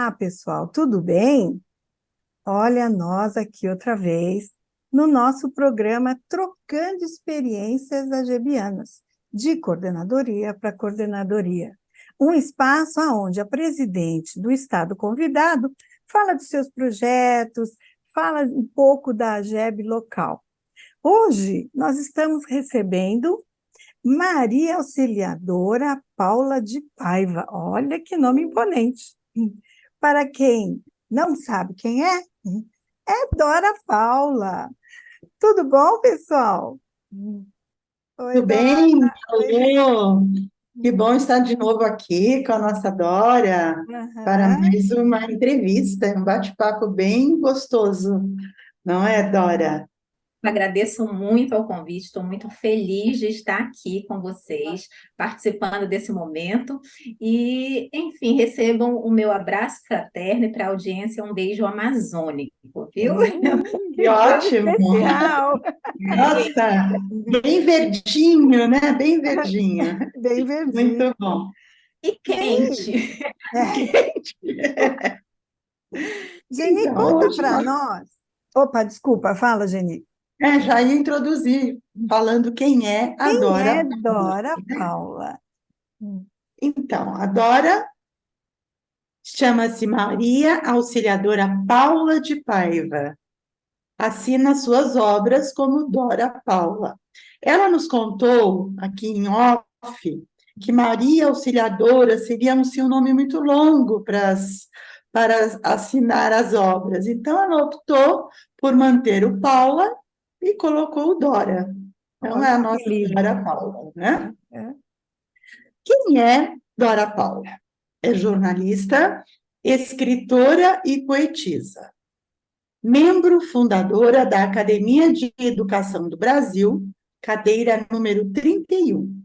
Olá, pessoal, tudo bem? Olha, nós aqui outra vez no nosso programa Trocando Experiências Agebianas, de coordenadoria para coordenadoria. Um espaço onde a presidente do estado convidado fala dos seus projetos, fala um pouco da AGEB local. Hoje nós estamos recebendo Maria Auxiliadora Paula de Paiva. Olha que nome imponente. Para quem não sabe quem é Dora Paula. Tudo bom, pessoal? Oi, Tudo Dora. bem? Oi. Alô, que bom estar de novo aqui com a nossa Dora para Aham. mais uma entrevista, um bate-papo bem gostoso, não é, Dora? Agradeço muito ao convite, estou muito feliz de estar aqui com vocês, participando desse momento. E, enfim, recebam o meu abraço fraterno e para a audiência um beijo amazônico, viu? Que Que coisa ótimo! especial. Nossa, bem verdinho, né? Bem verdinho. Bem Muito verdinho. bom. E Geni, quente. é, Geni, Então, conta hoje para nós nós. Opa, desculpa, fala, Geni. já ia introduzir falando quem é a Quem é Dora. Dora Paula? Então, a Dora chama-se Maria Auxiliadora Paula de Paiva. Assina suas obras como Dora Paula. Ela nos contou, aqui em off, que Maria Auxiliadora seria um nome muito longo para assinar as obras. Então, ela optou por manter o Paula e colocou o Dora. Então, é Olha a que nossa lindo. Dora Paula, né? É. Quem é Dora Paula? É jornalista, escritora e poetisa. Membro fundadora da Academia de Educação do Brasil, cadeira número 31.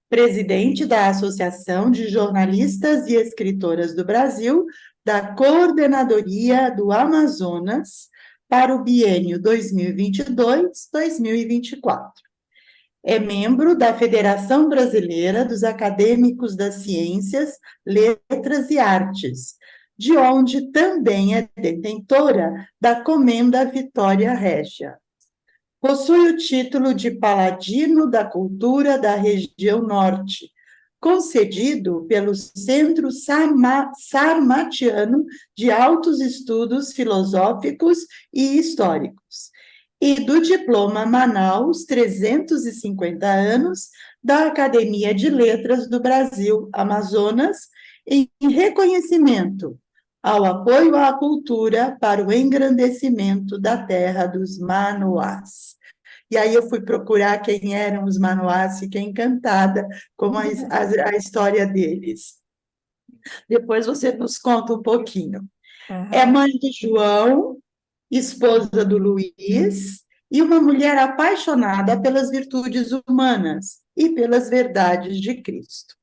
Presidente da Associação de Jornalistas e Escritoras do Brasil, da Coordenadoria do Amazonas, para o biênio 2022-2024. É membro da Federação Brasileira dos Acadêmicos das Ciências, Letras e Artes, de onde também é detentora da Comenda Vitória Régia. Possui o título de Paladino da Cultura da Região Norte, concedido pelo Centro Sarmatiano de Altos Estudos Filosóficos e Históricos, e do diploma Manaus 350 anos da Academia de Letras do Brasil Amazonas, em reconhecimento ao apoio à cultura para o engrandecimento da terra dos Manoás. E aí eu fui procurar quem eram os Manoás, fiquei encantada com a história deles. Depois você nos conta um pouquinho. É Aham. mãe de João, esposa do Luiz, e uma mulher apaixonada pelas virtudes humanas e pelas verdades de Cristo.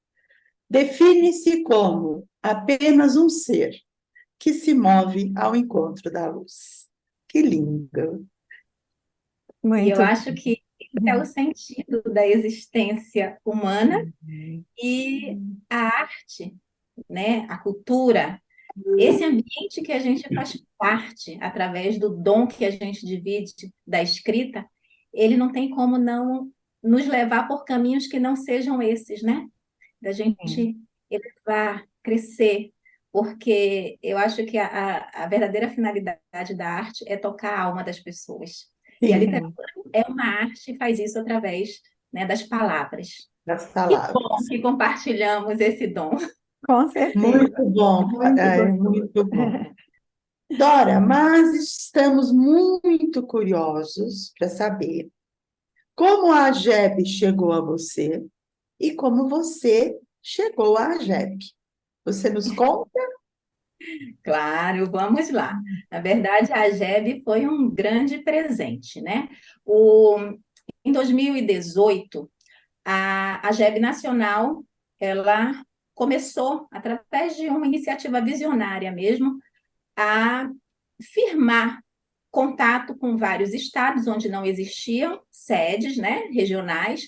Define-se como apenas um ser que se move ao encontro da luz. Que lindo! E eu Muito acho que esse é o sentido da existência humana bem. e a arte, né? A cultura. Esse ambiente que a gente faz parte, através do dom que a gente divide da escrita, ele não tem como não nos levar por caminhos que não sejam esses, né? Da gente elevar, crescer, porque eu acho que a verdadeira finalidade da arte é tocar a alma das pessoas. E a Sim, literatura é uma arte e faz isso através, né, das palavras. das Que bom palavras. que compartilhamos esse dom. Com certeza. Muito bom, Muito gostoso. muito bom. Dora, mas estamos muito curiosos para saber como a AGEB chegou a você e como você chegou à AGEB. Você nos conta? Claro, vamos lá. Na verdade, a AGEB foi um grande presente, né? O, em 2018, a AGEB Nacional, ela começou, através de uma iniciativa visionária mesmo, a firmar contato com vários estados onde não existiam sedes, né, regionais,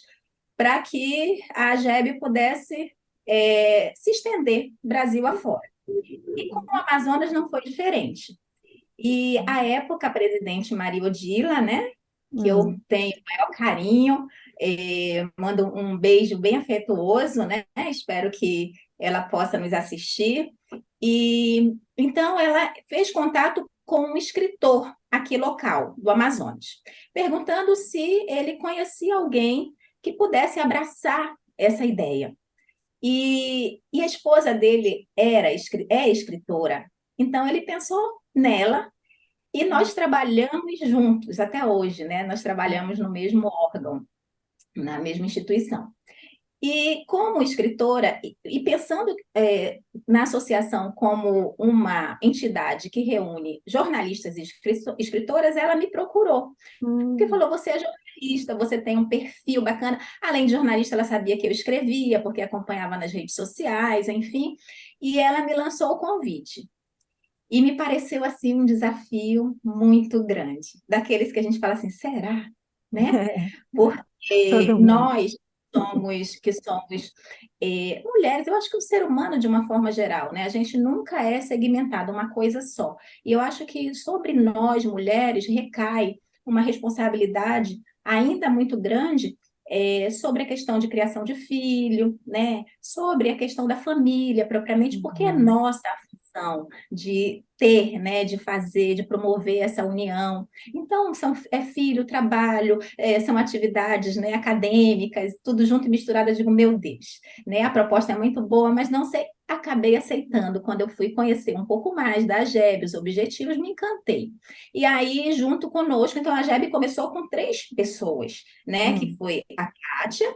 para que a AGEB pudesse se estender Brasil afora. E com o Amazonas não foi diferente. E, à época, a presidente Maria Odila, né, que eu Hum. tenho o maior carinho, mando um beijo bem afetuoso, né, espero que ela possa nos assistir. E então ela fez contato com um escritor aqui local, do Amazonas, perguntando se ele conhecia alguém que pudesse abraçar essa ideia. E a esposa dele é escritora, então ele pensou nela e nós trabalhamos juntos até hoje, né? Nós trabalhamos no mesmo órgão, na mesma instituição. E como escritora, e pensando na associação como uma entidade que reúne jornalistas e escritoras, ela me procurou. Porque Hum. falou, você é jornalista, você tem um perfil bacana. Além de jornalista, ela sabia que eu escrevia, porque acompanhava nas redes sociais, enfim. E ela me lançou o convite. E me pareceu assim um desafio muito grande, daqueles que a gente fala assim, será? Né? Porque Todo mundo. nós somos mulheres, eu acho que o ser humano de uma forma geral, né? A gente nunca é segmentado uma coisa só. E eu acho que sobre nós, mulheres, recai uma responsabilidade ainda muito grande sobre a questão de criação de filho, né? Sobre a questão da família propriamente, porque é Uhum. nossa a função de ter, né? De fazer, de promover essa união. Então, é filho, trabalho, são atividades, né, acadêmicas, tudo junto e misturado. Eu digo, meu Deus, né, a proposta é muito boa, mas não sei, acabei aceitando. Quando eu fui conhecer um pouco mais da AGEB, os objetivos, me encantei. E aí, junto conosco, então a AGEB começou com 3 pessoas, né, que Hum. foi a Kátia,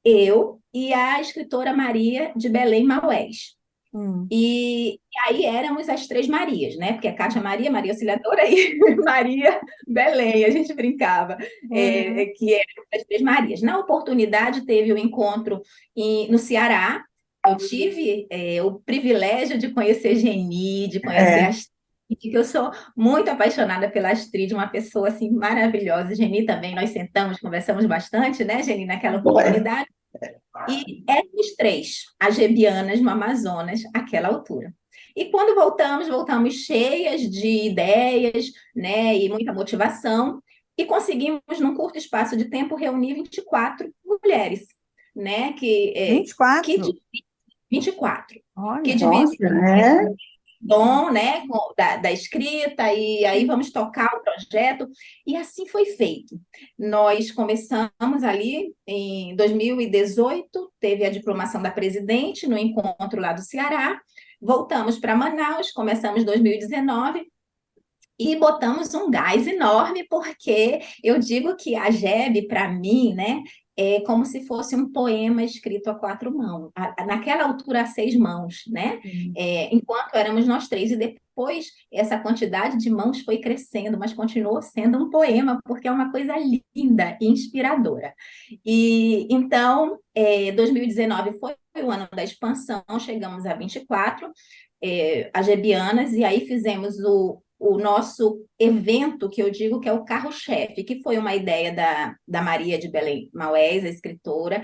eu e a escritora Maria de Belém Maués. Hum. E aí éramos as 3 Marias, né? Porque a Cátia Maria, Maria Auxiliadora e Maria Belém, a gente brincava, Uhum. que eram as 3 Marias. Na oportunidade, teve o encontro no Ceará. Eu tive o privilégio de conhecer Geni, de conhecer É. Astrid, que eu sou muito apaixonada pela Astrid, uma pessoa assim maravilhosa. Geni também, nós sentamos, conversamos bastante, né, Geni, naquela Foi. oportunidade. E éramos 3 agebianas no Amazonas, àquela altura. E quando voltamos cheias de ideias, né, e muita motivação, e conseguimos, num curto espaço de tempo, reunir 24 mulheres, né, vinte e que quatro 24, que Olha. dividem Nossa, né? dom, né, da escrita, e aí vamos tocar o projeto, e assim foi feito. Nós começamos ali em 2018, teve a diplomação da presidente no encontro lá do Ceará, voltamos para Manaus, começamos em 2019, e botamos um gás enorme, porque eu digo que a Gebe, para mim, né, é como se fosse um poema escrito a 4 mãos, naquela altura a 6 mãos, né? Hum. Enquanto éramos nós 3, e depois essa quantidade de mãos foi crescendo, mas continuou sendo um poema, porque é uma coisa linda e inspiradora. E então, 2019 foi o ano da expansão, chegamos a 24 agebianas, e aí fizemos o nosso evento, que eu digo que é o carro-chefe, que foi uma ideia da Maria de Belém Maués, a escritora,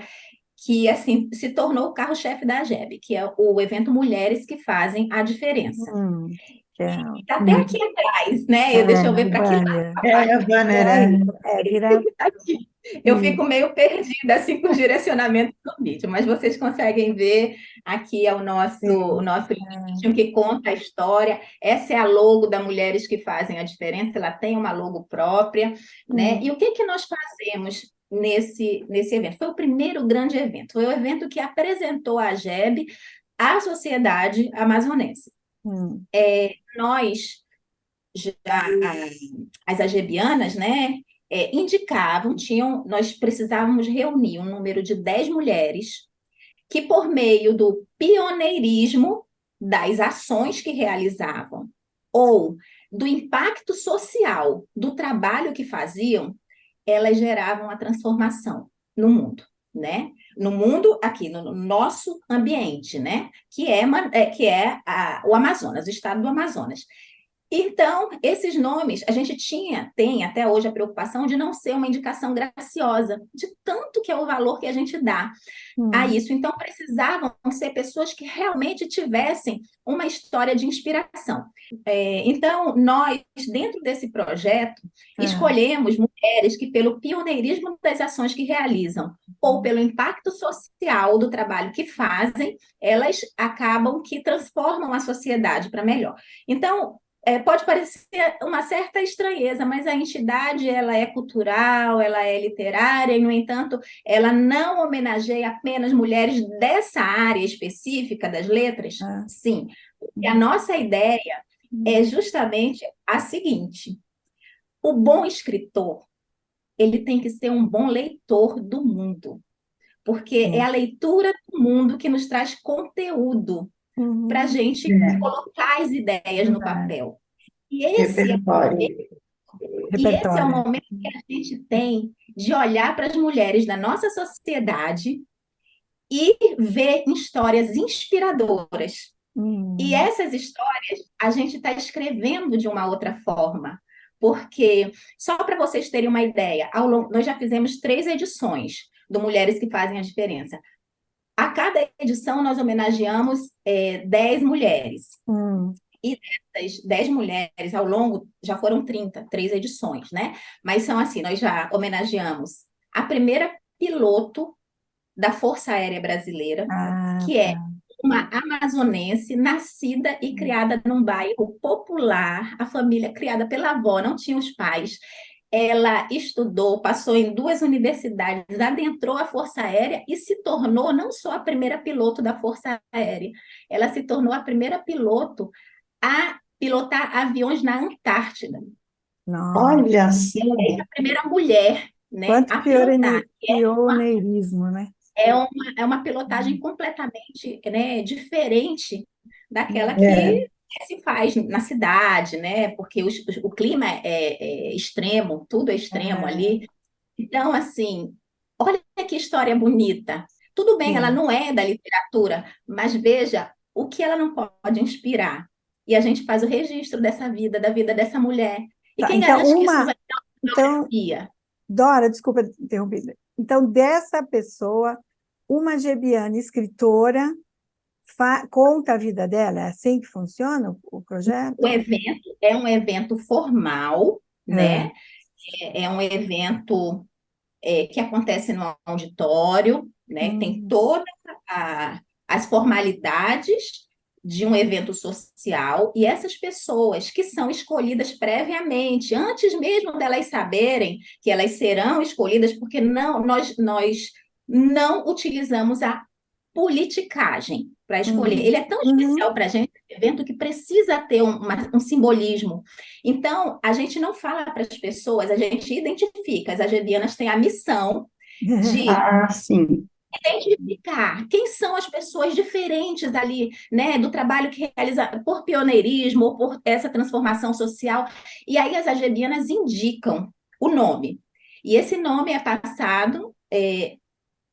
que assim se tornou o carro-chefe da AGEB, que é o evento Mulheres que Fazem a Diferença. Hum. Que é, Está até aqui atrás, né? Deixa eu ver o para que banner. É, É Vaneré. aí. Vira. aqui. Eu fico Isso. meio perdida assim com o direcionamento do vídeo, mas vocês conseguem ver aqui é o Sim. nosso É. vídeo que conta a história. Essa é a logo da Mulheres que Fazem a Diferença, ela tem uma logo própria, né? Hum. E o que nós fazemos nesse evento? Foi o primeiro grande evento, foi o evento que apresentou a AGEB à sociedade amazonense. Hum. Nós já as agebianas, né, indicavam, nós precisávamos reunir um número de 10 mulheres que, por meio do pioneirismo das ações que realizavam ou do impacto social do trabalho que faziam, elas geravam a transformação no mundo, né? No mundo aqui, no nosso ambiente, né? Que é o Amazonas, o estado do Amazonas. Então, esses nomes, a gente tem até hoje a preocupação de não ser uma indicação graciosa, de tanto que é o valor que a gente dá a Hum, isso. Então, precisavam ser pessoas que realmente tivessem uma história de inspiração. Então, nós, dentro desse projeto, é. escolhemos mulheres que, pelo pioneirismo das ações que realizam, ou pelo impacto social do trabalho que fazem, elas acabam que transformam a sociedade para melhor. Então, pode parecer uma certa estranheza, mas a entidade ela é cultural, ela é literária, e, no entanto, ela não homenageia apenas mulheres dessa área específica das letras? É. Sim, porque a nossa ideia é justamente a seguinte: o bom escritor, ele tem que ser um bom leitor do mundo, porque é Sim. a leitura do mundo que nos traz conteúdo para a Uhum. gente colocar as ideias no É. papel. E esse é Repertório. E esse é o Repertório. momento que a gente tem de olhar para as mulheres da nossa sociedade e ver histórias inspiradoras. E Hum. essas histórias a gente está escrevendo de uma outra forma, porque, só para vocês terem uma ideia, nós já fizemos 3 edições do Mulheres que Fazem a Diferença. A cada edição nós homenageamos 10 mulheres. Hum. E dessas 10 mulheres, ao longo, já foram 3 edições, né? Mas são assim, nós já homenageamos a primeira piloto da Força Aérea Brasileira, Ah, que tá. é uma amazonense, nascida e criada num bairro popular, a família criada pela avó, não tinha os pais. Ela estudou, passou em 2 universidades, adentrou a Força Aérea e se tornou não só a primeira piloto da Força Aérea, ela se tornou a primeira piloto a pilotar aviões na Antártida. Nossa, Olha só, É a primeira mulher, né, quanto a pilotar. pioneirismo, né? É uma pilotagem completamente, né, diferente daquela é, que se faz na cidade, né? Porque o clima é extremo, tudo é extremo É, ali. Então, assim, olha que história bonita. Tudo bem, ela sim. não é da literatura, mas veja o que ela não pode inspirar. E a gente faz o registro dessa vida, da vida dessa mulher. E Tá, quem então, garante que isso vai ter uma então, biografia? Dora, desculpa interromper. Então, dessa pessoa, uma gebiana escritora conta a vida dela, é assim que funciona o O projeto? evento é um evento formal, É. né? É um evento que acontece no auditório, né? Tem Hum. todas as formalidades de um evento social, e essas pessoas que são escolhidas previamente, antes mesmo delas saberem que elas serão escolhidas, porque nós não utilizamos a politicagem para escolher. Uhum. Ele é tão Uhum. especial para a gente, esse evento, que precisa ter um simbolismo. Então, a gente não fala para as pessoas, a gente identifica. As agedianas têm a missão de ah, sim. identificar quem são as pessoas diferentes ali, né, do trabalho que realiza por pioneirismo ou por essa transformação social. E aí as agedianas indicam o nome. E esse nome é passado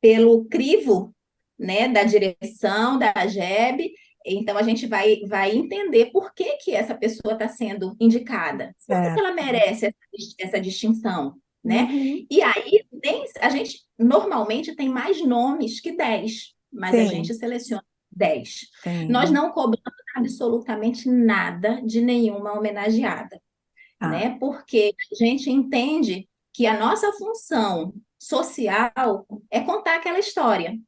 pelo crivo, né, da direção da AGEB. Então, a gente vai entender por que que essa pessoa está sendo indicada, por que que ela Certo. merece essa distinção, né? Uhum. E aí, a gente normalmente tem mais nomes que 10, mas a gente Sim, seleciona 10. Nós tem. não cobramos absolutamente nada de nenhuma homenageada, Ah. né? Porque a gente entende que a nossa função social é contar aquela história.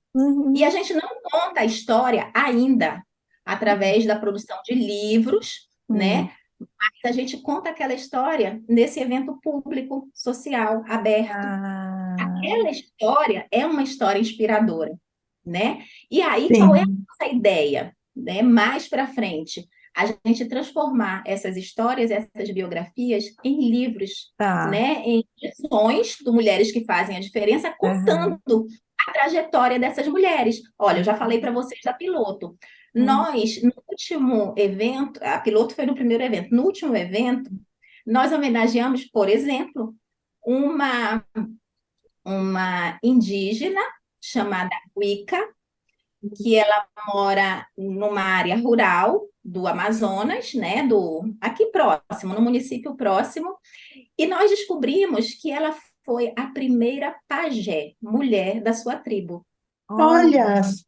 E a Uhum. gente não conta a história ainda através da produção de livros, Uhum. né? Mas a gente conta aquela história nesse evento público, social, aberto. Ah, Aquela história é uma história inspiradora, né? E aí, qual é a Sim. nossa ideia, né? Mais para frente, a gente transformar essas histórias, essas biografias em livros, tá. né? Em lições do Mulheres que Fazem a Diferença, Aham. contando a trajetória dessas mulheres. Olha, eu já falei para vocês da piloto. Uhum. Nós, no último evento, a piloto foi no primeiro evento, no último evento, nós homenageamos, por exemplo, uma indígena chamada Wicca, que ela mora numa área rural, do Amazonas, né, aqui próximo, no município próximo, e nós descobrimos que ela foi a primeira pajé, mulher da sua tribo. Olha, Olha só.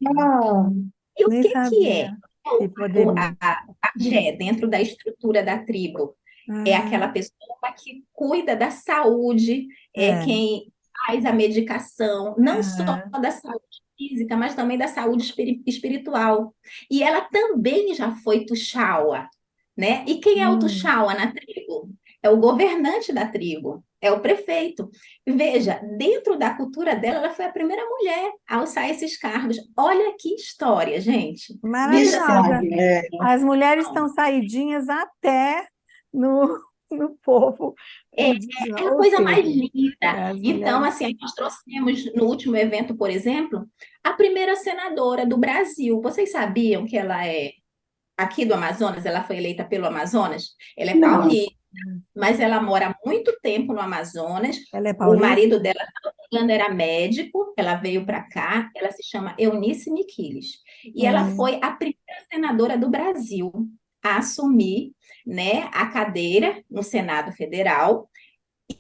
E o nem que é sabia que poderia. a pajé dentro da estrutura da tribo? É aquela Aham, pessoa que cuida da saúde, é é, quem faz a medicação, não só aham, da saúde física, mas também da saúde espiritual. E ela também já foi tuxaua, né? E quem é o hum, tuxaua na tribo? É o governante da tribo, é o prefeito. Veja, dentro da cultura dela, ela foi a primeira mulher a alçar esses cargos. Olha que história, gente. Que Veja se maravilhosa. história. É. As mulheres não. estão saidinhas até no, no povo É, indígena, é a ou coisa mais seja, linda. as Então, mulheres. assim, nós trouxemos no último evento, por exemplo, a primeira senadora do Brasil. Vocês sabiam que ela é aqui do Amazonas? Ela foi eleita pelo Amazonas? Ela é Não. paulista, mas ela mora há muito tempo no Amazonas. Ela é O marido paulista? dela, se não me engano, era médico. Ela veio para cá. Ela se chama Eunice Miquiles. E ela Hum. foi a primeira senadora do Brasil a assumir, né, a cadeira no Senado Federal.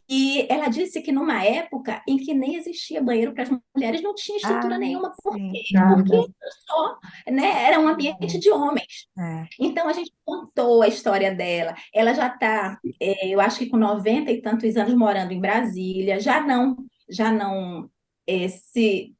E ela disse que numa época em que nem existia banheiro para as mulheres, não tinha Ah, estrutura nenhuma. Por quê? sim. Porque Nada. só, né, era um ambiente de homens. É. Então a gente contou a história dela. Ela já está, eu acho que com 90 e tantos anos morando em Brasília, já não se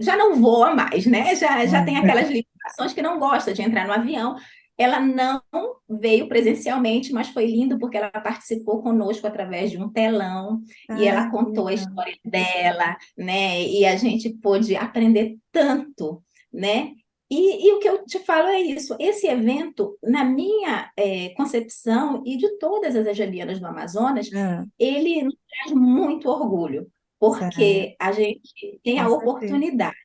já não voa mais, né? Já tem É. aquelas limitações que não gosta de entrar no avião. Ela não veio presencialmente, mas foi lindo porque ela participou conosco através de um telão e ela Ah, que contou a legal. história dela, né? E a gente pôde aprender tanto, né? E o que eu te falo é isso: esse evento, na minha concepção e de todas as ajabianas do Amazonas, É, ele nos traz muito orgulho, certo, porque a gente tem com a certeza. oportunidade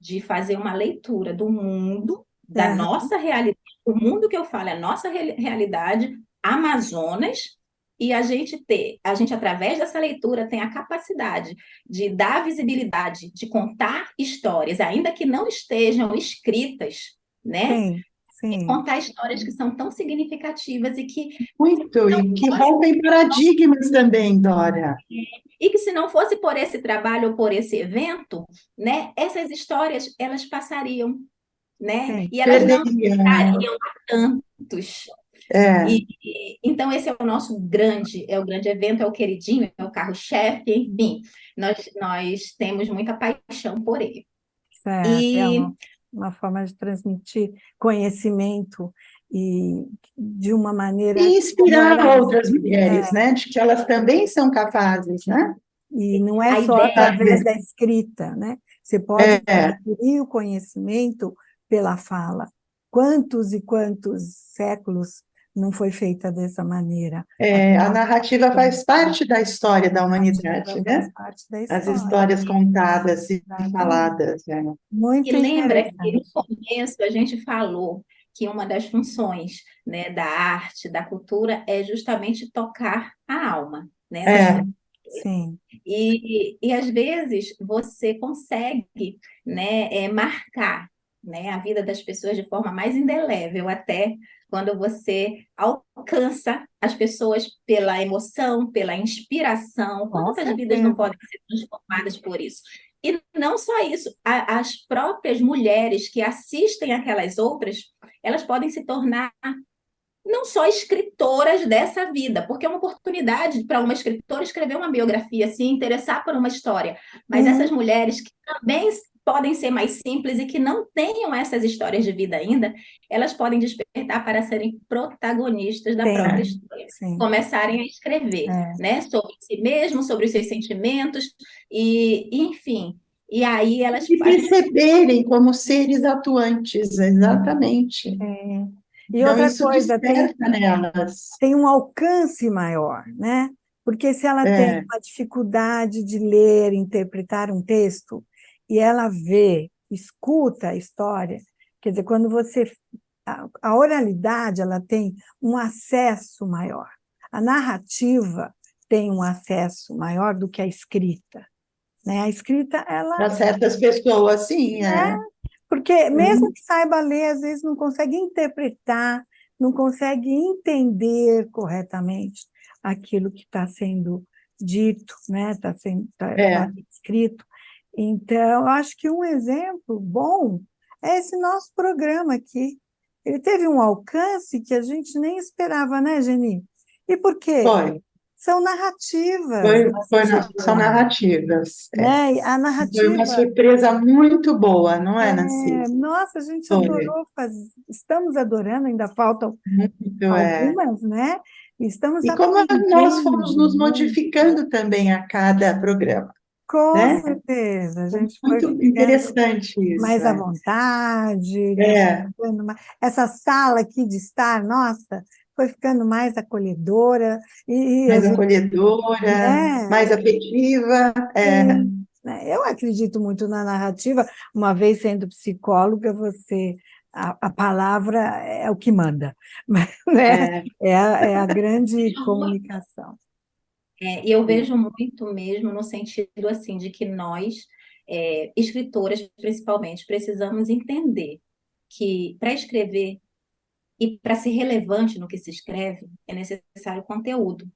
de fazer uma leitura do mundo, da Aham, nossa realidade, o mundo que eu falo é a nossa realidade, Amazonas, e a gente, através dessa leitura, tem a capacidade de dar visibilidade, de contar histórias, ainda que não estejam escritas, né? sim, sim, Contar histórias que são tão significativas e que Muito. não E que rompem paradigmas também, Dora. E que se não fosse por esse trabalho ou por esse evento, né, essas histórias elas passariam, né? sim. E elas não Perderia. chegariam a tantos. É. Então esse é o nosso é o grande evento, é o queridinho, é o carro-chefe, enfim, nós temos muita paixão por ele. Certo, é E uma forma de transmitir conhecimento e de uma maneira E como inspirar ela outras mulheres, né? De que elas também são capazes, né? e não é a só ideia através da escrita, né? Você pode É, adquirir o conhecimento pela fala. Quantos e quantos séculos não foi feita dessa maneira? a narrativa faz parte da história da A humanidade, narrativa faz né? parte da As história. histórias contadas e Exatamente. faladas, né? E Muito lembra que no interessante. começo a gente falou que uma das funções, né, da arte, da cultura, é justamente tocar a alma, né, das É, pessoas. Sim, sim, E às vezes você consegue, né, marcar, né, a vida das pessoas de forma mais indelével, até quando você alcança as pessoas pela emoção, pela inspiração. com Quantas vidas não certeza. podem ser transformadas por isso? E não só isso, as próprias mulheres que assistem aquelas outras, elas podem se tornar não só escritoras dessa vida, porque é uma oportunidade para uma escritora escrever uma biografia, se interessar por uma história, mas essas Uhum, mulheres que também podem ser mais simples e que não tenham essas histórias de vida ainda, elas podem despertar para serem protagonistas da própria sim, história, sim. começarem a escrever, É. né, sobre si mesmo, sobre os seus sentimentos enfim, e aí elas e a gente perceberem como seres atuantes, exatamente. É. E Então, outra isso coisa, desperta nelas. tem um alcance maior, né? Porque se ela tem É, uma dificuldade de ler, interpretar um texto, e ela vê, escuta a história, quer dizer, quando você. A oralidade, ela tem um acesso maior. A narrativa tem um acesso maior do que a escrita, né? A escrita, ela para certas pessoas, sim, é. Porque mesmo que saiba ler, às vezes não consegue interpretar, não consegue entender corretamente aquilo que está sendo dito, né? Tá escrito. Então, eu acho que um exemplo bom é esse nosso programa aqui. Ele teve um alcance que a gente nem esperava, né, Geni? E por quê? Foi, São narrativas, são narrativas. né? E a Foi uma narrativa, surpresa muito boa, não é, Nancy? nossa, a gente Foi. adorou fazer, estamos adorando, ainda faltam Muito, algumas, né? Estamos E como nós fomos aprendendo nos muito. modificando também a cada programa, Com né? certeza, a gente foi Muito ficando interessante isso, mais à é. vontade, né? Foi É, ficando essa sala aqui de estar, nossa, foi ficando mais acolhedora e a mais gente, acolhedora, mais né? afetiva, Sim, né? Eu acredito muito na narrativa, uma vez sendo psicóloga, a palavra é o que manda, mas, né? é, É a grande comunicação. E eu vejo muito mesmo no sentido assim de que nós, escritoras principalmente, precisamos entender que para escrever e para ser relevante no que se escreve é necessário conteúdo.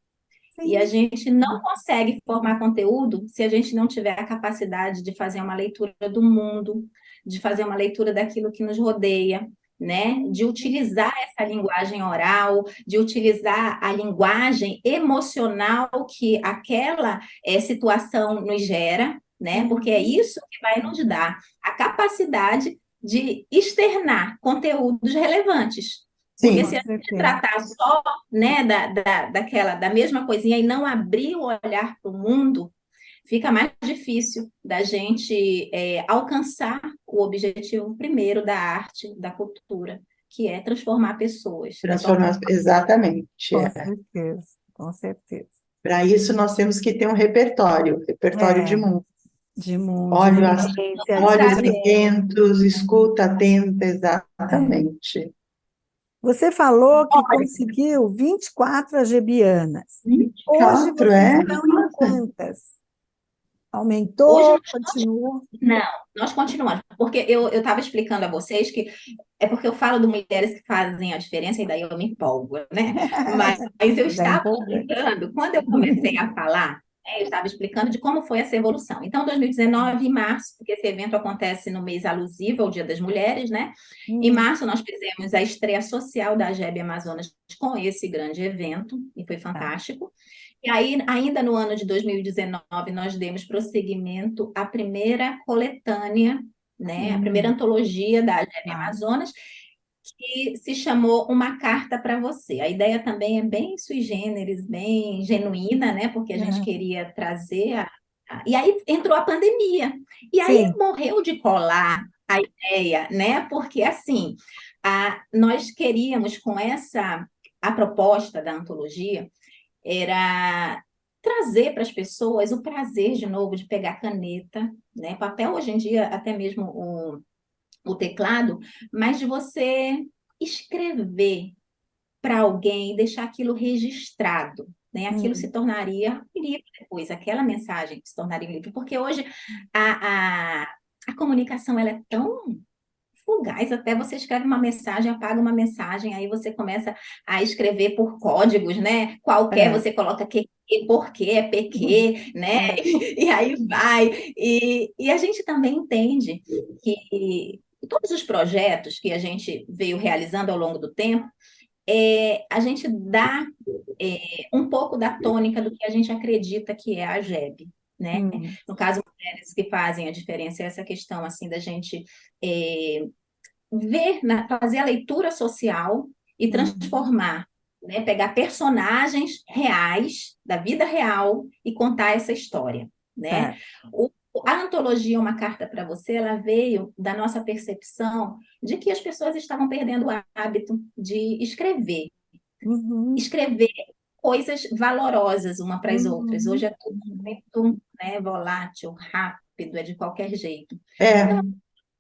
E a Sim, gente não consegue formar conteúdo se a gente não tiver a capacidade de fazer uma leitura do mundo, de fazer uma leitura daquilo que nos rodeia, né? De utilizar essa linguagem oral, de utilizar a linguagem emocional que aquela situação nos gera, né? Porque é uhum, isso que vai nos dar a capacidade de externar conteúdos relevantes. Porque sim, se com a gente certeza. tratar só, né, da mesma coisinha e não abrir o olhar para o mundo, fica mais difícil da gente alcançar o objetivo primeiro da arte, da cultura, que é transformar pessoas, é tornar transformar, exatamente. Com certeza, com certeza. Para isso, nós temos que ter um repertório de É, mundo. de mundo, de Olhos, vivência, de olhos experiência. atentos, escuta atenta, É. exatamente. Você falou que conseguiu 24 argebianas. Hoje 24, vocês é? estão em quantas? Hoje Aumentou? Continuou? não, nós continuamos, porque eu estava explicando a vocês que é porque eu falo de mulheres que fazem a diferença e daí eu me empolgo, né? Mas eu Mas é estava empolgante. explicando, quando eu comecei a falar, eu estava explicando de como foi essa evolução. Então, 2019, em março, porque esse evento acontece no mês alusivo ao Dia das Mulheres, né? Em Hum, março, nós fizemos a estreia social da AGEB Amazonas com esse grande evento, e foi tá. fantástico. E aí, ainda no ano de 2019, nós demos prosseguimento à primeira coletânea, né, a primeira Hum, antologia da AGEB tá. Amazonas, que se chamou Uma Carta para Você. A ideia também é bem sui generis, bem genuína, né, porque a gente É. queria trazer E aí entrou a pandemia, e aí Sim. morreu de colar a ideia, né, porque assim, nós queríamos com a proposta da antologia, era trazer para as pessoas o prazer de novo de pegar caneta, né? Papel hoje em dia, até mesmo o teclado, mas de você escrever para alguém e deixar aquilo registrado. Né? Aquilo se Hum, tornaria um livro depois, aquela mensagem se tornaria um livro, porque hoje a, a, a comunicação ela é tão fugaz, até você escreve uma mensagem, apaga uma mensagem, aí você começa a escrever por códigos, né? Qualquer, é. você coloca que, porquê, é PQ, né? É. E aí vai. E a gente também entende que todos os projetos que a gente veio realizando ao longo do tempo, a gente dá um pouco da tônica do que a gente acredita que é a JEB, né? Hum, No caso, mulheres que fazem a diferença, é essa questão assim da gente fazer a leitura social e hum, transformar, né? Pegar personagens reais, da vida real, e contar essa história, né? certo. O, a antologia Uma Carta para Você, ela veio da nossa percepção de que as pessoas estavam perdendo o hábito de escrever. Uhum, Escrever coisas valorosas uma para as outras. Hoje uhum, é tudo uhum. muito, né, volátil, rápido, é de qualquer jeito. É, Então,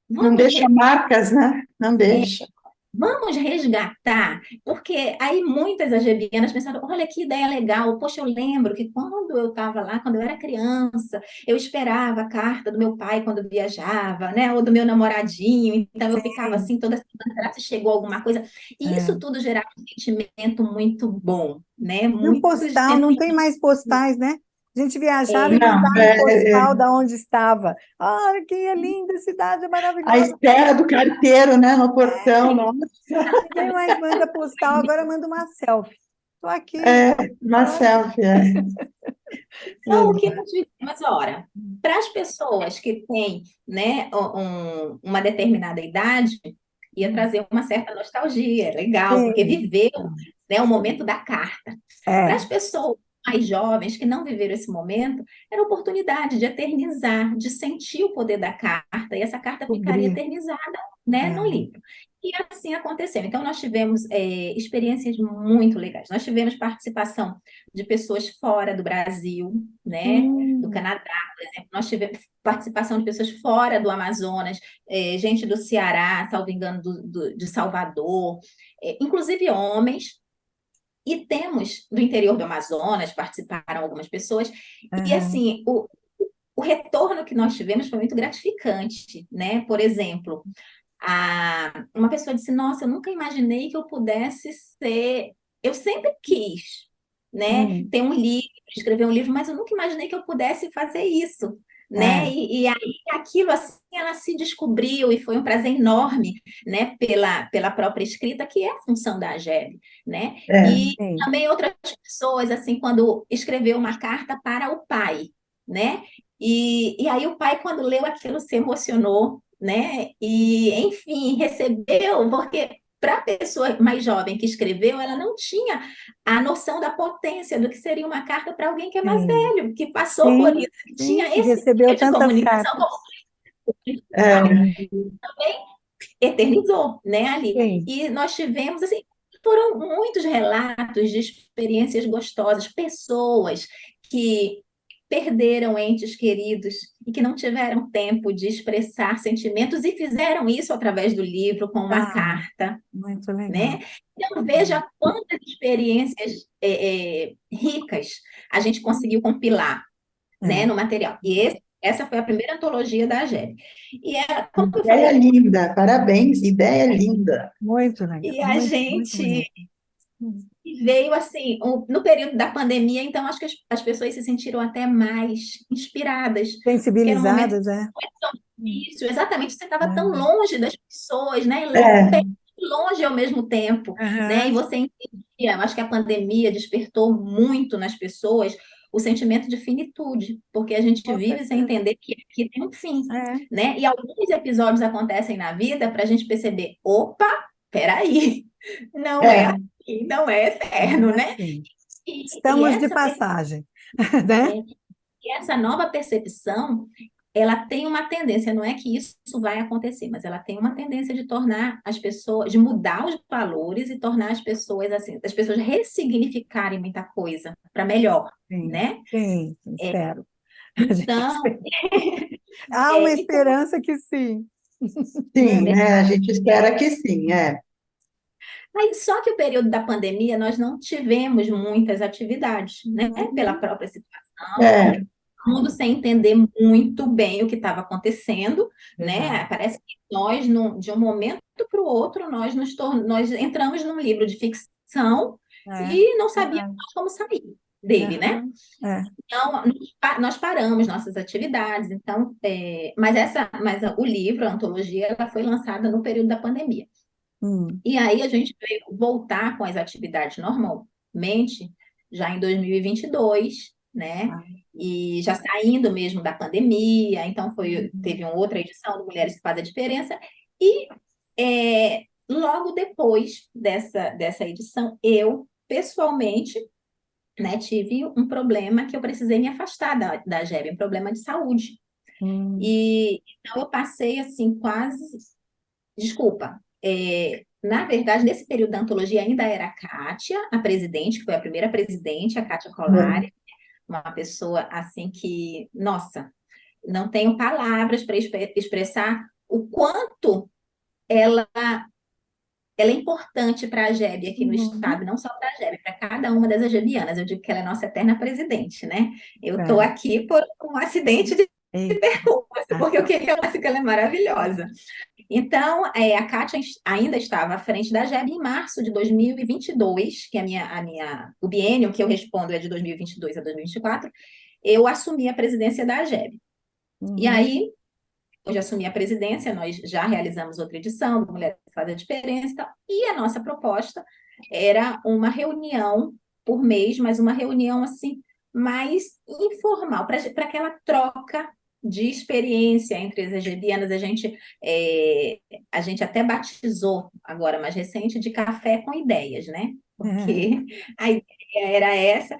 não vamos deixa marcas, né? Não deixa. vamos resgatar, porque aí muitas agebianas pensaram, olha que ideia legal, poxa, eu lembro que quando eu estava lá, quando eu era criança, eu esperava a carta do meu pai quando viajava, né, ou do meu namoradinho, então eu ficava Sim, assim toda semana, será que chegou alguma coisa? E isso é. tudo gerava um sentimento muito bom, né, E o muito postal, não tem genuíno. mais postais, né? A gente viajava e Não, mandava o postal da onde estava. Olha que é linda, a cidade é a maravilhosa. espera do carteiro, né, no portão, nossa, Ninguém mais manda postal, agora manda uma selfie. Estou aqui. é uma Olha. selfie, é Então, o que verdade. nós vivemos, ora, para as pessoas que têm, né, uma determinada idade, ia trazer uma certa nostalgia, é legal, porque Sim, viveu, né, o momento da carta. Para as é, pessoas mais jovens que não viveram esse momento, era a oportunidade de eternizar, de sentir o poder da carta, e essa carta ficaria cobrir. eternizada, né, no É. livro. E assim aconteceu. Então, nós tivemos experiências muito legais. Nós tivemos participação de pessoas fora do Brasil, né, do Hum, Canadá, por exemplo. Nós tivemos participação de pessoas fora do Amazonas, gente do Ceará, salvo engano, de Salvador, inclusive homens. E temos do interior do Amazonas, participaram algumas pessoas, e aham, assim, o retorno que nós tivemos foi muito gratificante, né? Por exemplo, uma pessoa disse: Nossa, eu nunca imaginei que eu pudesse ser. Eu sempre quis, né? hum, Ter um livro, escrever um livro, mas eu nunca imaginei que eu pudesse fazer isso, né? é, E aí aquilo assim, ela se descobriu e foi um prazer enorme, né? Pela própria escrita, que é a função da AGEB, né? É, E sim, também outras pessoas, assim, quando escreveu uma carta para o pai, né? E aí o pai, quando leu aquilo, se emocionou, né? E, enfim, recebeu, porque para a pessoa mais jovem que escreveu, ela não tinha a noção da potência do que seria uma carta para alguém que é mais sim, velho, que passou por sim, isso, que sim, tinha que esse recebeu meio de tantas comunicação cartas. como é, principal, eternizou, né, ali. Sim, E nós tivemos, assim, foram muitos relatos de experiências gostosas, pessoas que perderam entes queridos e que não tiveram tempo de expressar sentimentos e fizeram isso através do livro, com uma ah, carta, muito legal. né? Então, veja quantas experiências ricas a gente conseguiu compilar, né, É, no material. E essa foi a primeira antologia da AGEB. E ela, como eu ideia falei, linda, parabéns, ideia linda. muito legal, e a muito, muito gente bonito. Hum. veio assim, no período da pandemia, então acho que as pessoas se sentiram até mais inspiradas, porque era um momento Sensibilizadas, é? Hum. difícil, exatamente, você estava tão É. longe das pessoas, né? É, Longe ao mesmo tempo, né? E Aham, você entendia, eu acho que a pandemia despertou muito nas pessoas o sentimento de finitude, porque a gente com vive sem certeza. entender que tem um fim, É, né? E alguns episódios acontecem na vida para a gente perceber, opa, peraí, não é é, assim, não é não eterno, é né? assim. E Estamos de essa, passagem, né? e essa nova percepção, ela tem uma tendência, não é que isso vai acontecer, mas ela tem uma tendência de tornar as pessoas, de mudar os valores e tornar as pessoas assim, as pessoas ressignificarem muita coisa para melhor, Sim, né? sim, espero. A gente Então, espera. Há uma e como, esperança que sim, sim, né? né? A gente espera que sim, é. aí, só que o período da pandemia nós não tivemos muitas atividades, né? Pela Uhum. própria situação, É, todo mundo sem entender muito bem o que estava acontecendo, né? Verdade. Parece que nós, de um momento para o outro, nós entramos num livro de ficção É, e não sabíamos verdade. como sair dele, né? Aham, é. Então, nós paramos nossas atividades, então, mas o livro, a antologia, ela foi lançada no período da pandemia. Hum. E aí a gente veio voltar com as atividades normalmente já em 2022, né? Ah, E já saindo mesmo da pandemia, então uhum. teve uma outra edição do Mulheres que Faz a Diferença. E logo depois dessa edição, eu, pessoalmente, né, tive um problema que eu precisei me afastar da GEB, um problema de saúde. Hum. E então eu passei assim quase. Desculpa. Na verdade, nesse período da antologia ainda era a Kátia, a presidente, que foi a primeira presidente, a Kátia é. Colari, uma pessoa assim que, nossa, não tenho palavras para expressar o quanto ela ela é importante para a AGEB aqui no Uhum. estado, não só para a AGEB, para cada uma das agebianas. Eu digo que ela é nossa eterna presidente, né? Eu estou É. aqui por um acidente de Eita. percurso, Ah, porque eu queria falar que ela é maravilhosa. Então, a Kátia ainda estava à frente da AGEB em março de 2022, que o biênio que eu respondo é de 2022 a 2024, eu assumi a presidência da AGEB. E uhum. aí, hoje assumi a presidência, nós já realizamos outra edição do Mulher Faz a Diferença, e tal, e a nossa proposta era uma reunião por mês, mas uma reunião assim mais informal, para aquela troca de experiência entre as AGBianas. A gente até batizou agora mais recente de café com ideias, né? Porque a ideia era essa,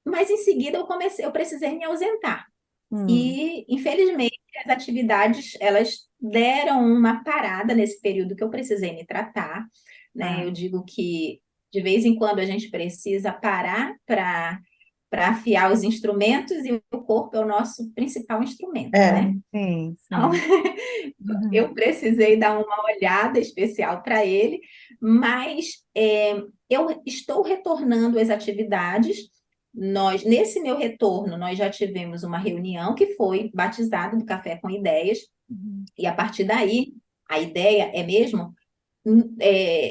mas em seguida eu precisei me ausentar. Hum. E, infelizmente, as atividades, elas deram uma parada nesse período que eu precisei me tratar, né? Ah, Eu digo que, de vez em quando, a gente precisa parar para afiar os instrumentos e o corpo é o nosso principal instrumento, É, né? sim, Então, sim. Uhum. eu precisei dar uma olhada especial para ele, mas eu estou retornando às atividades. Nesse meu retorno, nós já tivemos uma reunião que foi batizada do Café com Ideias, Uhum. e a partir daí, a ideia é mesmo,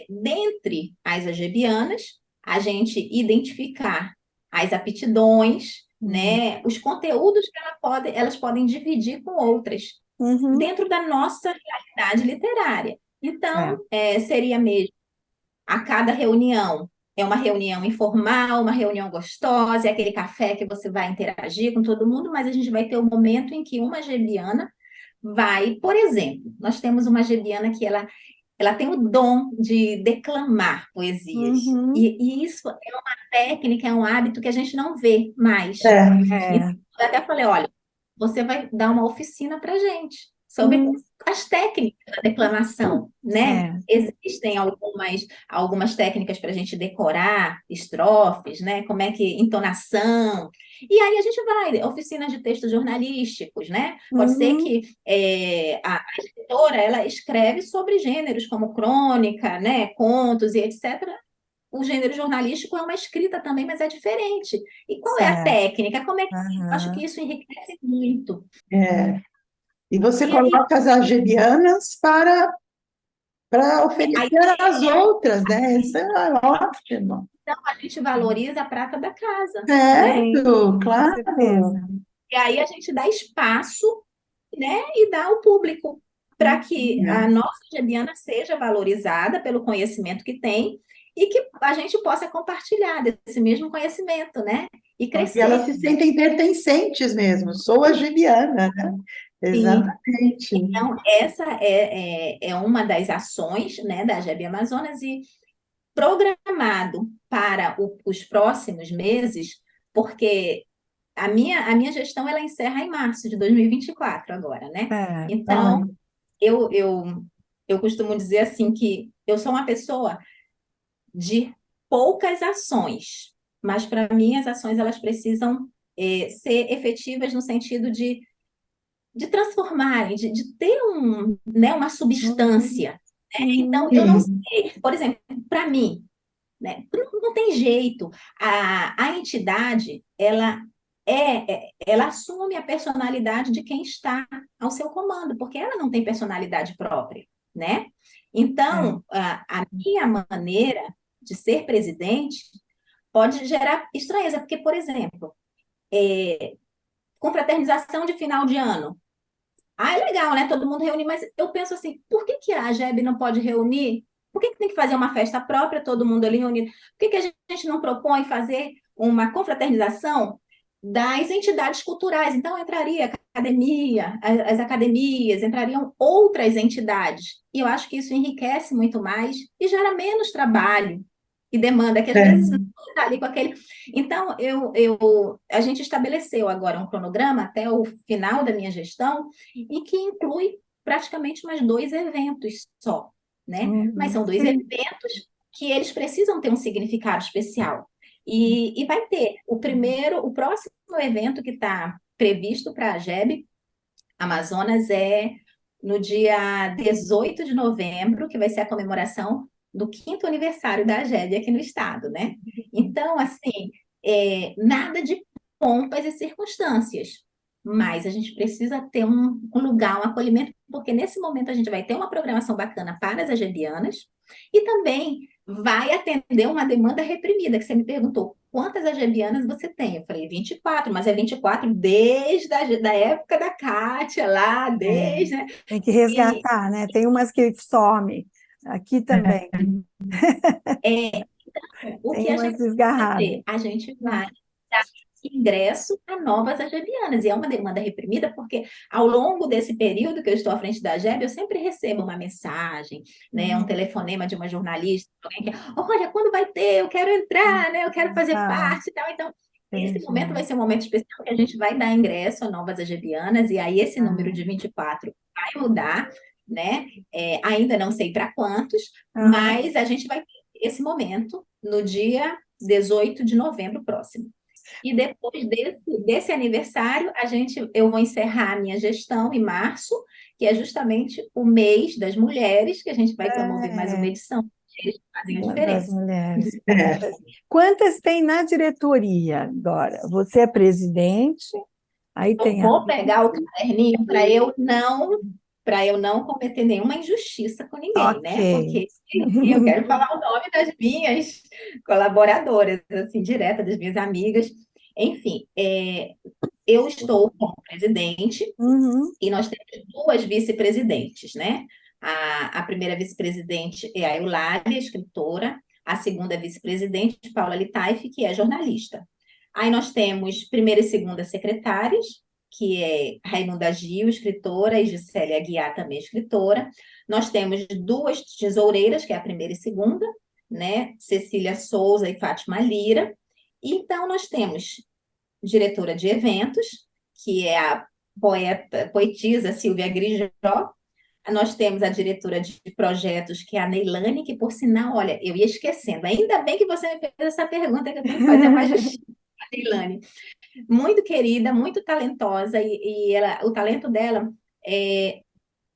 dentre as agebianas, a gente identificar as aptidões, Uhum. né, os conteúdos que elas podem dividir com outras Uhum. dentro da nossa realidade literária. É. Então, seria mesmo a cada reunião. É uma reunião informal, uma reunião gostosa, é aquele café que você vai interagir com todo mundo, mas a gente vai ter um momento em que uma gebiana vai, por exemplo, nós temos uma gebiana que ela tem o dom de declamar poesias. Uhum. E isso é uma técnica, é um hábito que a gente não vê mais. é, Então, É. eu até falei, olha, você vai dar uma oficina para gente sobre Uhum. as técnicas da declamação, né? É. Existem algumas técnicas para a gente decorar estrofes, né? Como é que entonação. E aí a gente vai, oficinas de textos jornalísticos, né? Pode ser Uhum. que a escritora ela escreve sobre gêneros como crônica, né? Contos e etc. O gênero jornalístico é uma escrita também, mas é diferente. E qual é a Certo. técnica? Como é que eu acho que Aham. isso enriquece muito. é. E você E coloca as algebianas para a oferecer às ideia, outras, né? Isso é ótimo. então, a gente valoriza a prata da casa, né? Sim, Certo, com claro. certeza. E aí a gente dá espaço, né? E dá ao público para que a É. nossa gebiana seja valorizada pelo conhecimento que tem e que a gente possa compartilhar desse mesmo conhecimento, né? E E elas crescer. se sentem pertencentes mesmo. Sou a Juliana, né? Sim. Exatamente. Então, essa é uma das ações, né, da GEB Amazonas, e programado para os próximos meses, porque a minha gestão ela encerra em março de 2024 agora, né? É. Então, Ah, eu costumo dizer assim que eu sou uma pessoa de poucas ações, mas para mim as ações elas precisam ser efetivas no sentido de transformarem, de ter né, uma Uhum. substância. Então, Uhum. eu não sim, sei, por exemplo, para mim, né, não tem jeito. A entidade, ela assume a personalidade de quem está ao seu comando, porque ela não tem personalidade própria, né? É. Então, a minha maneira de ser presidente pode gerar estranheza, porque, por exemplo, confraternização de final de ano. Ah, é legal, né? Todo mundo reunir, mas eu penso assim, por que que a AGEB não pode reunir? Por que que tem que fazer uma festa própria, todo mundo ali reunido? Por que que a gente não propõe fazer uma confraternização das entidades culturais? Então, entraria a academia, as academias, entrariam outras entidades. E eu acho que isso enriquece muito mais e gera menos trabalho e demanda, que às vezes é, não está ali com aquele. Então, a gente estabeleceu agora um cronograma até o final da minha gestão e que inclui praticamente mais 2 eventos só, né? Mas Uhum. são dois Sim. eventos que eles precisam ter um significado especial. E vai ter o próximo evento que está previsto para a GEB Amazonas é no dia 18 de novembro, que vai ser a comemoração do 5º aniversário da AGEB aqui no estado, né? Então, assim, nada de pompas e circunstâncias, mas a gente precisa ter um lugar, um acolhimento, porque nesse momento a gente vai ter uma programação bacana para as agebianas e também vai atender uma demanda reprimida, que você me perguntou, quantas agebianas você tem? Eu falei, 24, mas é 24 desde a da época da Kátia lá, É, desde, né? tem que E resgatar, né? Tem umas que some. Aqui também. o que Tem a umas gente vai desgarradas. fazer? A gente vai dar ingresso a novas agebianas, e é uma demanda reprimida, porque ao longo desse período que eu estou à frente da AGEB, eu sempre recebo uma mensagem, né, um telefonema de uma jornalista, alguém que, olha, quando vai ter? Eu quero entrar, né, eu quero fazer Ah, parte e tal. Então, esse entendi. momento vai ser um momento especial que a gente vai dar ingresso a novas agebianas, e aí esse número de 24 vai mudar, né? Ainda não sei para quantos, Aham. mas a gente vai ter esse momento no dia 18 de novembro próximo. E depois desse aniversário, eu vou encerrar a minha gestão em março, que é justamente o mês das mulheres, que a gente vai promover mais uma É, edição. Eles fazem a das diferença. mulheres. É. Quantas tem na diretoria agora? Você é presidente, aí Eu tem a vou pegar o caderninho para eu não cometer nenhuma injustiça com ninguém, Ok. né? Porque eu quero falar o nome das minhas colaboradoras, assim, direta, das minhas amigas. Enfim, eu estou como presidente Uhum. e nós temos duas vice-presidentes, né? A primeira vice-presidente é a Eulália, escritora, a segunda vice-presidente, Paula Litaif, que é jornalista. Aí nós temos primeira e segunda secretárias, que é Raimunda Gil, escritora, e Gisélia Aguiar, também escritora. Nós temos duas tesoureiras, que é a primeira e segunda, né? Cecília Souza e Fátima Lira. E então nós temos diretora de eventos, que é a poetisa Silvia Grijó. Nós temos a diretora de projetos, que é a Neilane, que, por sinal, olha, eu ia esquecendo. Ainda bem que você me fez essa pergunta, que eu tenho que fazer mais justiça a Neilane. Muito querida, muito talentosa, e o talento dela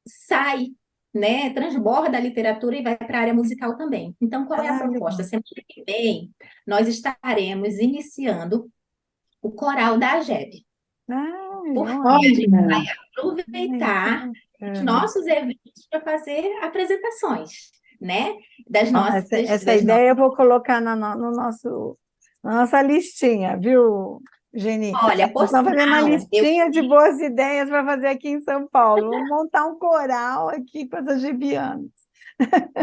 sai, né, transborda a literatura e vai para a área musical também. Então, qual é a Ah, proposta? legal. Semana que vem, nós estaremos iniciando o coral da AGEB, Ah, porque a olha, gente vai Olha, ai, que aproveitar os bacana. nossos eventos para fazer apresentações, né? Das Ó, nossas, essa das nossas. ideia eu vou colocar no nosso, na nossa listinha, viu, Geni? Olha, por Nós estamos fazendo uma sinal, eu listinha de boas ideias para fazer aqui em São Paulo. Vamos montar um coral aqui com as argebianas.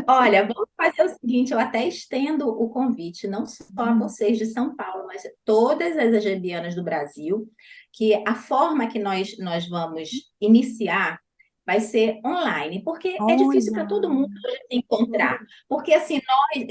Olha, vamos fazer o seguinte, eu até estendo o convite, não só a vocês de São Paulo, mas a todas as agebianas do Brasil, que a forma que nós vamos iniciar vai ser online, porque é difícil para Olha, todo mundo hoje se encontrar. Porque assim,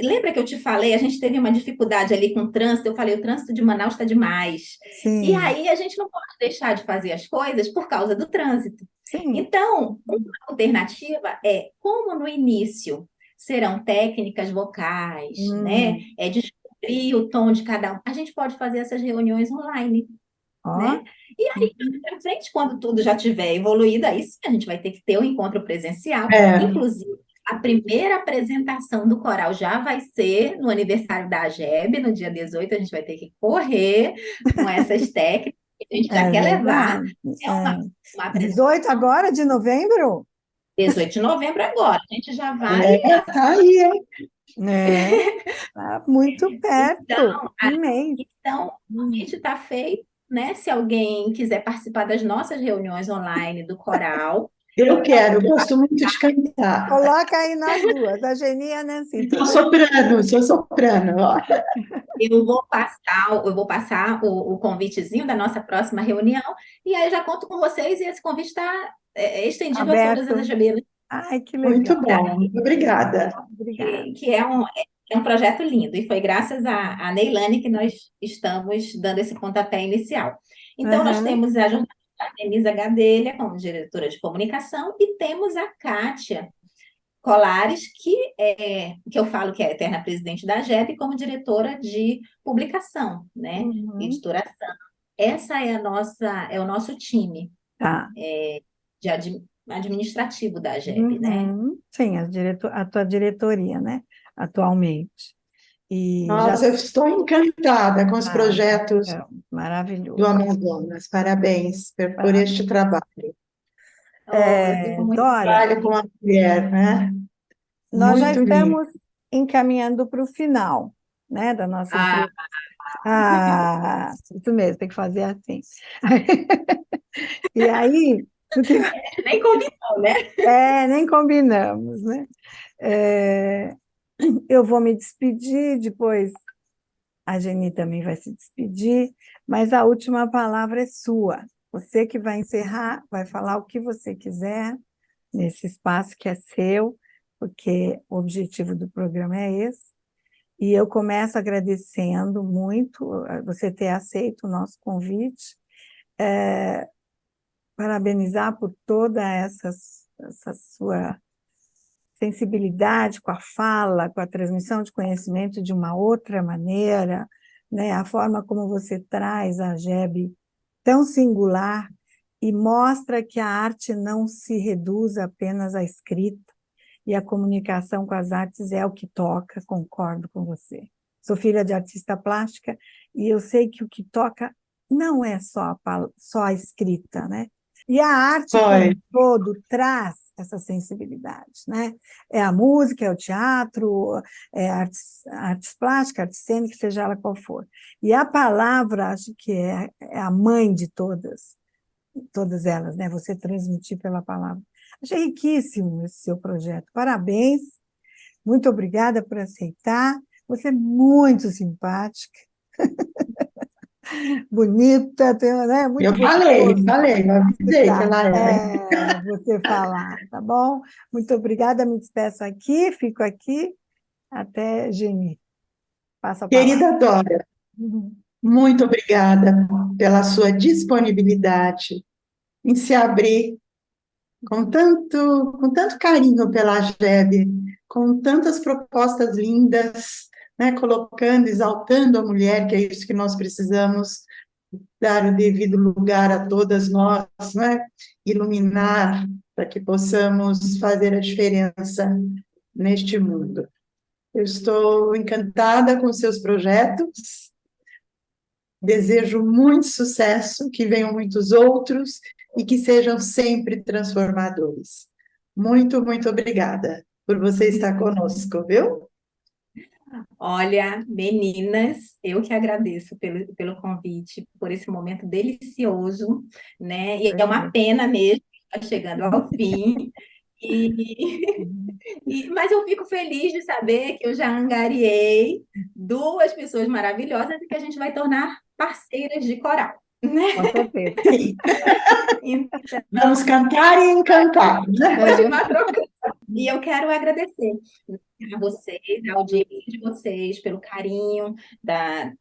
lembra que eu te falei, a gente teve uma dificuldade ali com o trânsito, eu falei, o trânsito de Manaus está demais. E sim, aí a gente não pode deixar de fazer as coisas por causa do trânsito. sim. Então, uma alternativa é, como no início serão técnicas vocais, né? Hum, É descobrir o tom de cada um. A gente pode fazer essas reuniões online, ó, né? E aí, pra frente, quando tudo já tiver evoluído, aí sim a gente vai ter que ter o encontro presencial. é, Inclusive, a primeira apresentação do coral já vai ser no aniversário da AGEB, no dia 18, a gente vai ter que correr com essas técnicas que a gente já é quer levar. verdade. É É. uma 18 apresentação agora de novembro? 18 de novembro agora. A gente já vai. tá aí, hein? É, tá muito perto. Então, Um mês. Então, o Hum. convite está feito, né? Se alguém quiser participar das nossas reuniões online do coral, Eu quero, eu gosto muito de cantar. Coloca aí nós duas, a Geni e a Nancy, tudo Sou soprano, ó. eu vou passar o convitezinho da nossa próxima reunião, e aí eu já conto com vocês, e esse convite está estendido a todas as aberto. AGBs, Ai, que Muito legal. bom, muito obrigada. Obrigada. que é um projeto lindo, e foi graças a Neilane que nós estamos dando esse pontapé inicial. Então, nós Aham. temos a jornalista Denisa Gadelha como diretora de comunicação, e temos a Kátia Colares, que eu falo que é a eterna presidente da AGEB, como diretora de publicação, né? Uhum. Editoração. Essa é o nosso time Tá. de administrativo da AGEB, né? Sim, a tua diretoria, né? Atualmente. E já Nossa, eu estou encantada com os está projetos do maravilhoso. Amazonas. Parabéns por este Parabéns. trabalho. Oh, eu fico muito Dora, Trabalho com a mulher, né? nós já Muito lindo. estamos encaminhando para o final, né, da nossa ah, entrevista. Isso mesmo, tem que fazer assim. E aí, nem combinou, né? nem combinamos, né? É, eu vou me despedir, depois a Geni também vai se despedir, mas a última palavra é sua. Você que vai encerrar, vai falar o que você quiser nesse espaço que é seu, porque o objetivo do programa é esse. E eu começo agradecendo muito você ter aceito o nosso convite, parabenizar por toda essa sua sensibilidade com a fala, com a transmissão de conhecimento de uma outra maneira, né? A forma como você traz a GEB tão singular e mostra que a arte não se reduz apenas à escrita, e a comunicação com as artes é o que toca, concordo com você. Sou filha de artista plástica e eu sei que o que toca não é só a escrita, né? E a arte como Foi. um todo traz essa sensibilidade, né? É a música, é o teatro, é artes plásticas, artes cênicas, seja ela qual for. E a palavra, acho que é a mãe de todas elas, né? Você transmitir pela palavra. Achei riquíssimo esse seu projeto. Parabéns, muito obrigada por aceitar. Você é muito simpática, bonita, né? Muito Eu falei, gostoso eu avisei que escutar, ela é. você falar, tá bom? Muito obrigada, me despeço aqui, fico aqui. Até, Geni, passa a palavra. Querida Dora, Uhum. muito obrigada pela sua disponibilidade em se abrir com tanto carinho pela GEB, com tantas propostas lindas, né, colocando, exaltando a mulher, que é isso que nós precisamos, dar o devido lugar a todas nós, né, iluminar para que possamos fazer a diferença neste mundo. Eu estou encantada com seus projetos, desejo muito sucesso, que venham muitos outros e que sejam sempre transformadores. Muito, muito obrigada por você estar conosco, viu? Olha, meninas, eu que agradeço pelo convite, por esse momento delicioso, né? E é uma pena mesmo estar chegando ao fim. E, mas eu fico feliz de saber que eu já angariei duas pessoas maravilhosas e que a gente vai tornar parceiras de coral, né? Com certeza. Sim. Então, Vamos cantar e encantar, né? de uma troca. E eu quero agradecer a vocês, a audiência de vocês, pelo carinho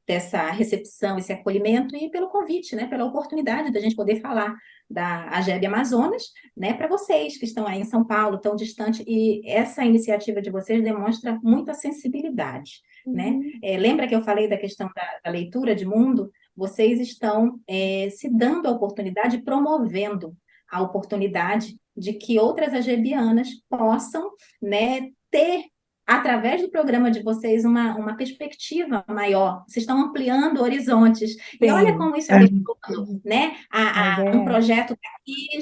dessa recepção, esse acolhimento e pelo convite, né, pela oportunidade da gente poder falar da AGEB Amazonas, né, para vocês que estão aí em São Paulo, tão distante, e essa iniciativa de vocês demonstra muita sensibilidade, né? Lembra que eu falei da questão da leitura de mundo? Vocês estão se dando a oportunidade, promovendo a oportunidade de que outras agebianas possam, né, ter, através do programa de vocês, uma perspectiva maior. Vocês estão ampliando horizontes. E olha Sim, como isso é gostoso, né? mas Um projeto aqui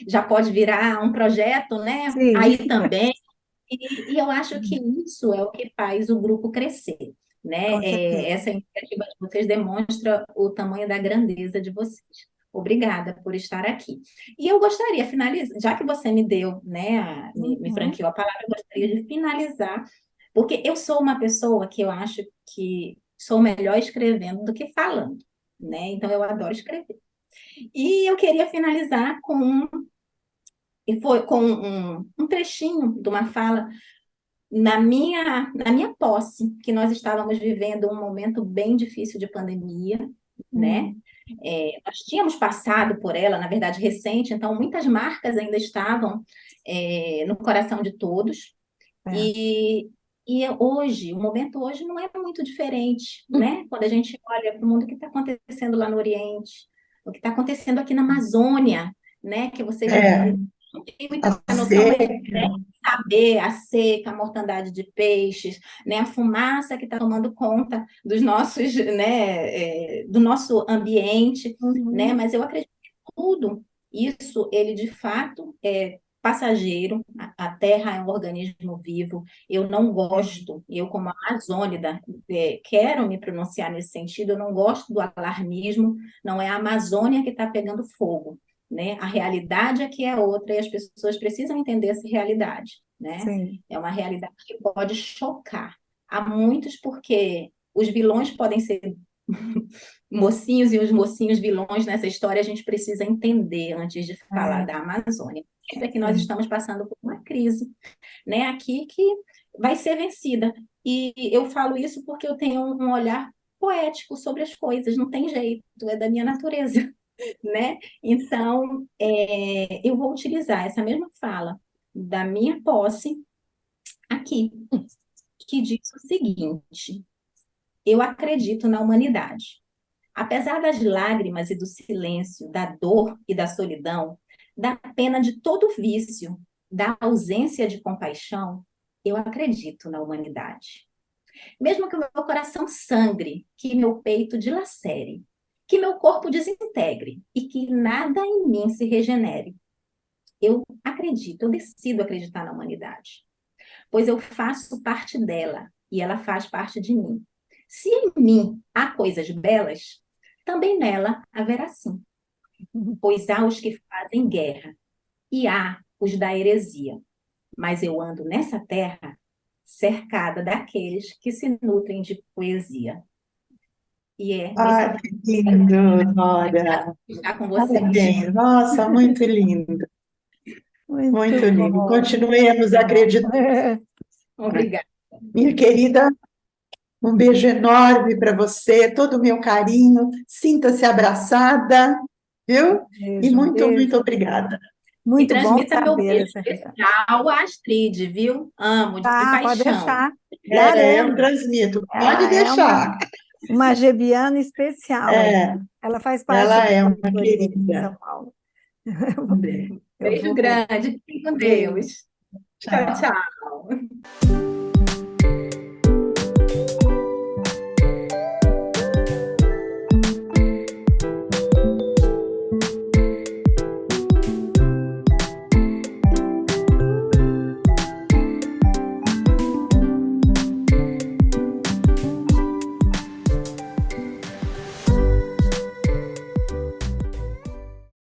já pode virar um projeto, né? sim, Aí também. E eu acho que isso é o que faz o grupo crescer, né? com certeza. Essa iniciativa de vocês demonstra o tamanho da grandeza de vocês. Obrigada por estar aqui. E eu gostaria, finalizar, já que você me deu, né, me Uhum. franqueou a palavra, eu gostaria de finalizar, porque eu sou uma pessoa que eu acho que sou melhor escrevendo do que falando, né? Então eu adoro escrever. E eu queria finalizar com um trechinho de uma fala na minha posse, que nós estávamos vivendo um momento bem difícil de pandemia, né? Nós tínhamos passado por ela, na verdade, recente, então muitas marcas ainda estavam no coração de todos. É. E hoje, o momento hoje não é muito diferente, né? Quando a gente olha para o mundo que está acontecendo lá no Oriente, o que está acontecendo aqui na Amazônia, né? Que vocês É, não tem muita A noção, mas seca. saber a seca, a mortandade de peixes, né, a fumaça que está tomando conta dos nossos, né, do nosso ambiente, né, Uhum. mas eu acredito que tudo isso, ele de fato é passageiro, a Terra é um organismo vivo, eu não gosto, eu como amazônida, quero me pronunciar nesse sentido, eu não gosto do alarmismo, não é a Amazônia que está pegando fogo, né? A realidade aqui é outra e as pessoas precisam entender essa realidade, né? Sim. É uma realidade que pode chocar. Há muitos porque os vilões podem ser mocinhos e os mocinhos vilões nessa história a gente precisa entender antes de falar É, da Amazônia. É que nós sim. estamos passando por uma crise, né? Aqui que vai ser vencida. E eu falo isso porque eu tenho um olhar poético sobre as coisas, não tem jeito, é da minha natureza, né? Então, eu vou utilizar essa mesma fala da minha posse aqui, que diz o seguinte: eu acredito na humanidade. Apesar das lágrimas e do silêncio, da dor e da solidão, da pena de todo vício, da ausência de compaixão, eu acredito na humanidade. Mesmo que o meu coração sangre, que meu peito dilacere, que meu corpo desintegre e que nada em mim se regenere, eu acredito, eu decido acreditar na humanidade, pois eu faço parte dela e ela faz parte de mim. Se em mim há coisas belas, também nela haverá sim, pois há os que fazem guerra e há os da heresia, mas eu ando nessa terra cercada daqueles que se nutrem de poesia. E é nesse Ai, que lindo, Nora. estar com vocês. Parabéns. Nossa, muito lindo, Muito muito lindo. bom, Continuemos muito bom. acreditando. Obrigada. Minha querida, um beijo enorme para você, todo o meu carinho. Sinta-se abraçada, viu? E Beijo, um muito, muito beijo. obrigada. E Muito bom transmita meu saber beijo dessa relação. especial à Astrid, viu? Amo, de Tá, pode paixão. deixar. Eu Daremos. transmito, pode Ela é deixar. uma gebiana especial aí. É, Ela faz parte ela da é uma diretoria aqui de São querida. Paulo. Um beijo. Eu Beijo vou. grande. Fique com Beijo. Deus. Tchau, Tchau. tchau.